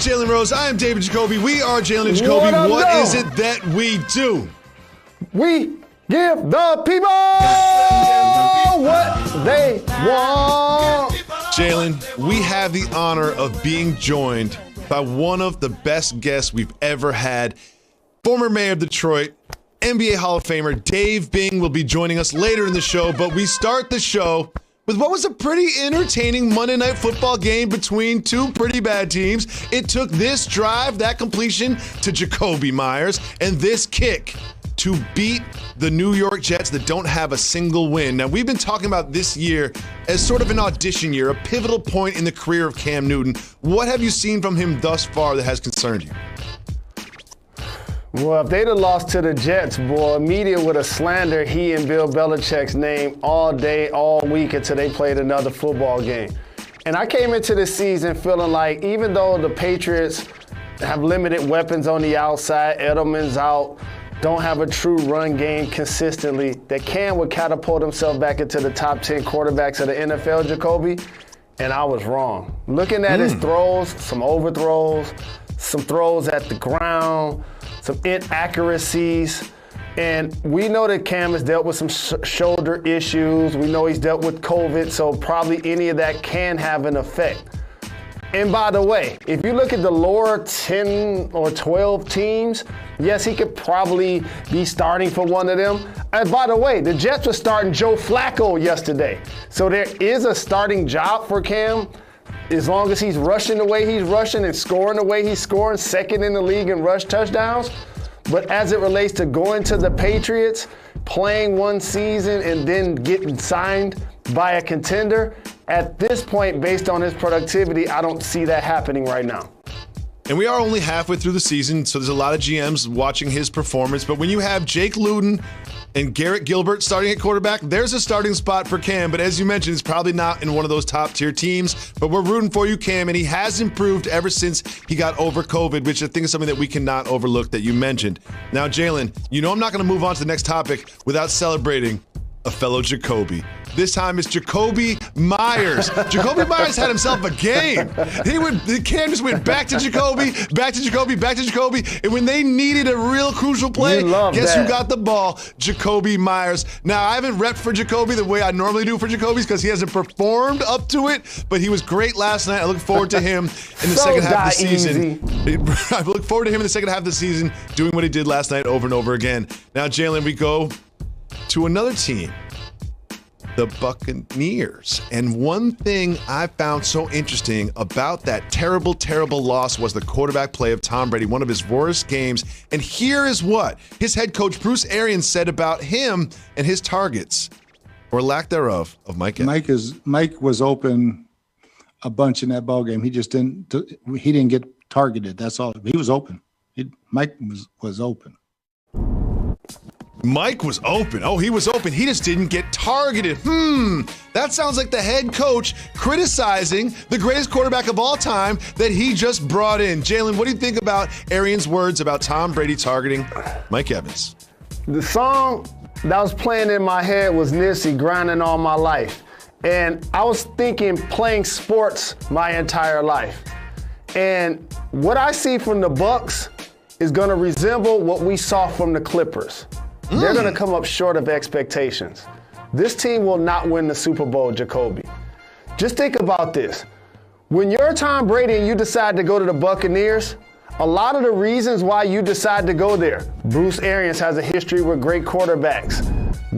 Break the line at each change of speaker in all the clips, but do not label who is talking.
Jalen Rose. I am David Jacoby. We are Jalen and Jacoby. What is it that we do?
We give the people what they want.
Jalen, we have the honor of being joined by one of the best guests we've ever had. Former mayor of Detroit, NBA Hall of Famer Dave Bing will be joining us later in the show, but we start the show with what was a pretty entertaining Monday Night Football game between two pretty bad teams. It took this drive, that completion, to Jacoby Myers, and this kick to beat the New York Jets that don't have a single win. Now, we've been talking about this year as sort of an audition year, a pivotal point in the career of Cam Newton. What have you seen from him thus far that has concerned you?
Well, if they'd have lost to the Jets, boy, media would have slandered he and Bill Belichick's name all day, all week until they played another football game. And I came into this season feeling like even though the Patriots have limited weapons on the outside, Edelman's out, don't have a true run game consistently, that Cam would catapult himself back into the top 10 quarterbacks of the NFL, Jacoby, and I was wrong. Looking at his throws, some overthrows, some throws at the ground, some inaccuracies, and we know that Cam has dealt with some shoulder issues. We know he's dealt with COVID, so probably any of that can have an effect. And by the way, if you look at the lower 10 or 12 teams, yes, he could probably be starting for one of them. And by the way, the Jets were starting Joe Flacco yesterday. So there is a starting job for Cam. As long as he's rushing the way he's rushing and scoring the way he's scoring, second in the league in rush touchdowns. But as it relates to going to the Patriots, playing one season and then getting signed by a contender, at this point, based on his productivity, I don't see that happening right now.
And we are only halfway through the season, so there's a lot of GMs watching his performance. But when you have Jake Luton and Garrett Gilbert starting at quarterback, there's a starting spot for Cam. But as you mentioned, it's probably not in one of those top-tier teams. But we're rooting for you, Cam, and he has improved ever since he got over COVID, which I think is something that we cannot overlook that you mentioned. Now, Jalen, you know I'm not going to move on to the next topic without celebrating a fellow Jacoby. This time it's Jacoby Myers. Jacoby Myers had himself a game. Cam just went back to Jacoby, back to Jacoby, back to Jacoby. And when they needed a real crucial play, guess who got the ball? Jacoby Myers. Now, I haven't repped for Jacoby the way I normally do for Jacoby's because he hasn't performed up to it, but he was great last night. I look forward to him in the second half of the season. I look forward to him in the second half of the season doing what he did last night over and over again. Now, Jalen, we go to another team, the Buccaneers. And one thing I found so interesting about that terrible, terrible loss was the quarterback play of Tom Brady, one of his worst games. And here is what his head coach, Bruce Arians, said about him and his targets, or lack thereof, of Mike Evans.
Mike was open a bunch in that ball game. He just didn't get targeted. That's all. He was open. Mike was open.
Mike was open. Oh, he was open. He just didn't get targeted. That sounds like the head coach criticizing the greatest quarterback of all time that he just brought in. Jalen, what do you think about Arians' words about Tom Brady targeting Mike Evans?
The song that was playing in my head was Nipsey, Grinding All My Life. And I was thinking playing sports my entire life. And what I see from the Bucs is going to resemble what we saw from the Clippers. They're going to come up short of expectations. This team will not win the Super Bowl, Jacoby. Just think about this. When you're Tom Brady and you decide to go to the Buccaneers, a lot of the reasons why you decide to go there, Bruce Arians has a history with great quarterbacks,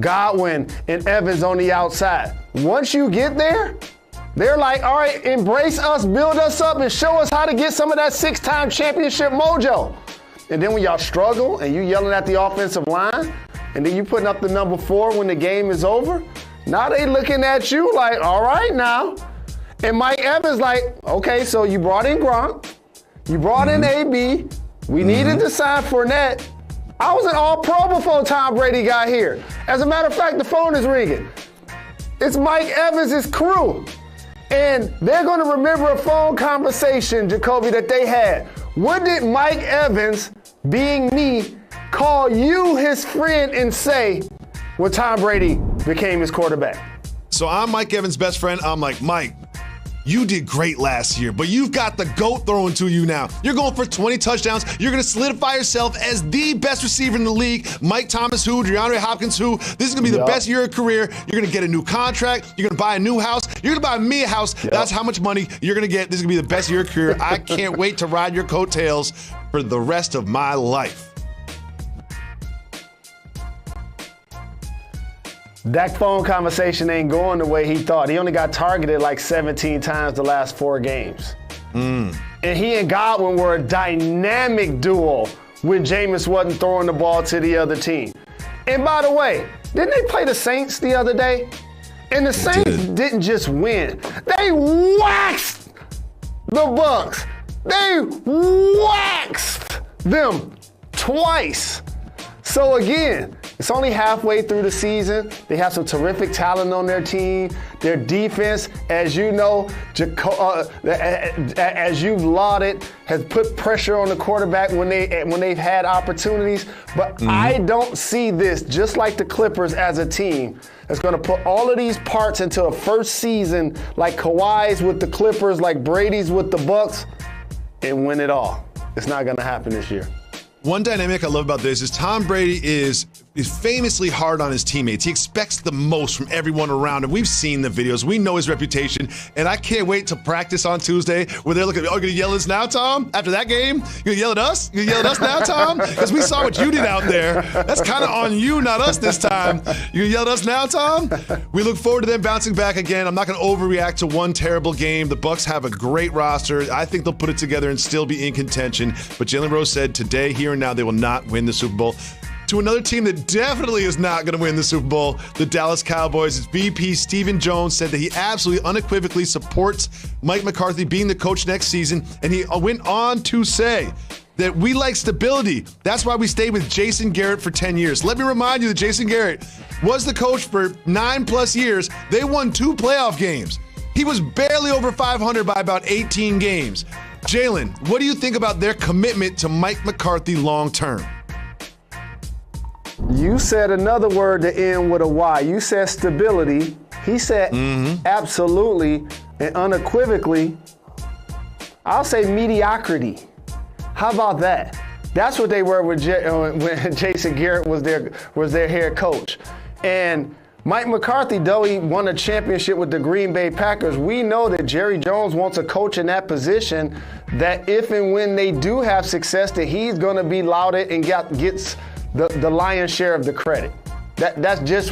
Godwin and Evans on the outside. Once you get there, they're like, all right, embrace us, build us up, and show us how to get some of that 6-time championship mojo. And then when y'all struggle and you yelling at the offensive line, and then you putting up the number 4 when the game is over, now they looking at you like, all right now. And Mike Evans like, okay, so you brought in Gronk, you brought in AB, we needed to sign Fournette. I was an all-pro before Tom Brady got here. As a matter of fact, the phone is ringing. It's Mike Evans' crew. And they're going to remember a phone conversation, Jacoby, that they had. What did Mike Evans, being me, call you his friend and say when Tom Brady became his quarterback?
So I'm Mike Evans' best friend. I'm like, Mike, you did great last year, but you've got the GOAT throwing to you now. You're going for 20 touchdowns. You're going to solidify yourself as the best receiver in the league. Mike Thomas who? DeAndre Hopkins who? This is going to be the best year of your career. You're going to get a new contract. You're going to buy a new house. You're going to buy me a house. That's how much money you're going to get. This is going to be the best year of your career. I can't wait to ride your coattails for the rest of my life.
That phone conversation ain't going the way he thought. He only got targeted like 17 times the last 4 games. And he and Godwin were a dynamic duo when Jameis wasn't throwing the ball to the other team. And by the way, didn't they play the Saints the other day? And the Saints didn't just win. They waxed the Bucs. They waxed them twice. So again, it's only halfway through the season. They have some terrific talent on their team. Their defense, as you know, as you've lauded, has put pressure on the quarterback when they've had opportunities. But I don't see this, just like the Clippers as a team, that's going to put all of these parts into a first season like Kawhi's with the Clippers, like Brady's with the Bucs, and win it all. It's not going to happen this year.
One dynamic I love about this is Tom Brady is famously hard on his teammates. He expects the most from everyone around him. We've seen the videos. We know his reputation. And I can't wait to practice on Tuesday where they're looking, oh, you're going to yell at us now, Tom? After that game? You're going to yell at us? You're going to yell at us now, Tom? Because we saw what you did out there. That's kind of on you, not us this time. You're going to yell at us now, Tom? We look forward to them bouncing back again. I'm not going to overreact to one terrible game. The Bucs have a great roster. I think they'll put it together and still be in contention. But Jalen Rose said today, here and now, they will not win the Super Bowl. To another team that definitely is not going to win the Super Bowl, the Dallas Cowboys. Its VP Stephen Jones said that he absolutely unequivocally supports Mike McCarthy being the coach next season, and he went on to say that we like stability. That's why we stayed with Jason Garrett for 10 years. Let me remind you that Jason Garrett was the coach for 9+ years. They won 2 playoff games. He was barely over 500 by about 18 games. Jalen, what do you think about their commitment to Mike McCarthy long term?
You said another word to end with a Y. You said stability. He said absolutely and unequivocally, I'll say mediocrity. How about that? That's what they were when Jason Garrett was their head coach. And Mike McCarthy, though he won a championship with the Green Bay Packers, we know that Jerry Jones wants a coach in that position that if and when they do have success, that he's going to be lauded and gets the lion's share of the credit. That's just